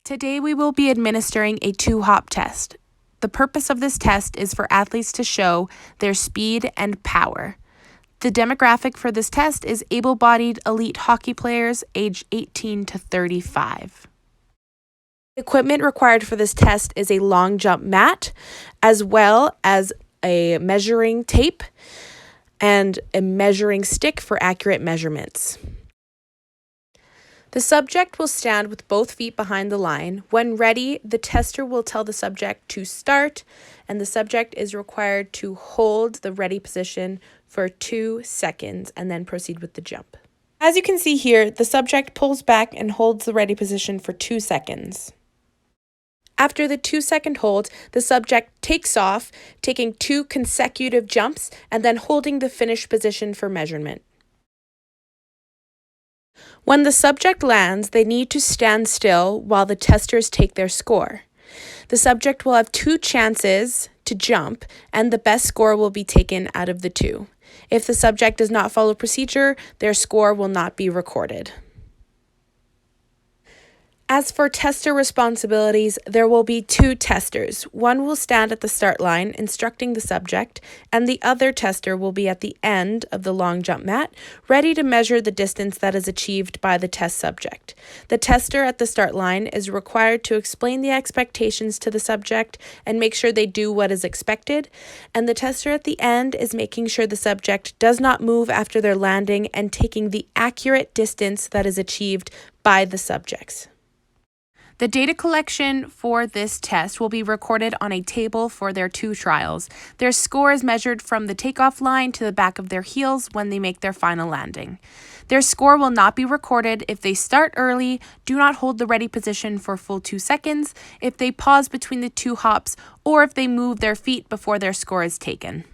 Today we will be administering a 2-hop test. The purpose of this test is for athletes to show their speed and power. The demographic for this test is able-bodied elite hockey players aged 18 to 35. The equipment required for this test is a long jump mat, as well as a measuring tape and a measuring stick for accurate measurements. The subject will stand with both feet behind the line. When ready, the tester will tell the subject to start, and the subject is required to hold the ready position for 2 seconds and then proceed with the jump. As you can see here, the subject pulls back and holds the ready position for 2 seconds. After the 2-second hold, the subject takes off, taking 2 consecutive jumps and then holding the finished position for measurement. When the subject lands, they need to stand still while the testers take their score. The subject will have 2 chances to jump, and the best score will be taken out of the 2. If the subject does not follow procedure, their score will not be recorded. As for tester responsibilities, there will be 2 testers. One will stand at the start line instructing the subject, and the other tester will be at the end of the long jump mat, ready to measure the distance that is achieved by the test subject. The tester at the start line is required to explain the expectations to the subject and make sure they do what is expected, and the tester at the end is making sure the subject does not move after their landing and taking the accurate distance that is achieved by the subjects. The data collection for this test will be recorded on a table for their 2 trials. Their score is measured from the takeoff line to the back of their heels when they make their final landing. Their score will not be recorded if they start early, do not hold the ready position for full 2 seconds, if they pause between the 2 hops, or if they move their feet before their score is taken.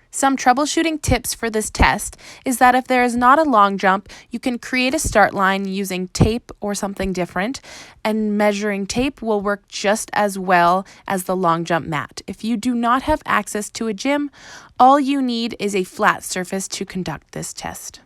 Some troubleshooting tips for this test is that if there is not a long jump, you can create a start line using tape or something different, and measuring tape will work just as well as the long jump mat. If you do not have access to a gym, all you need is a flat surface to conduct this test.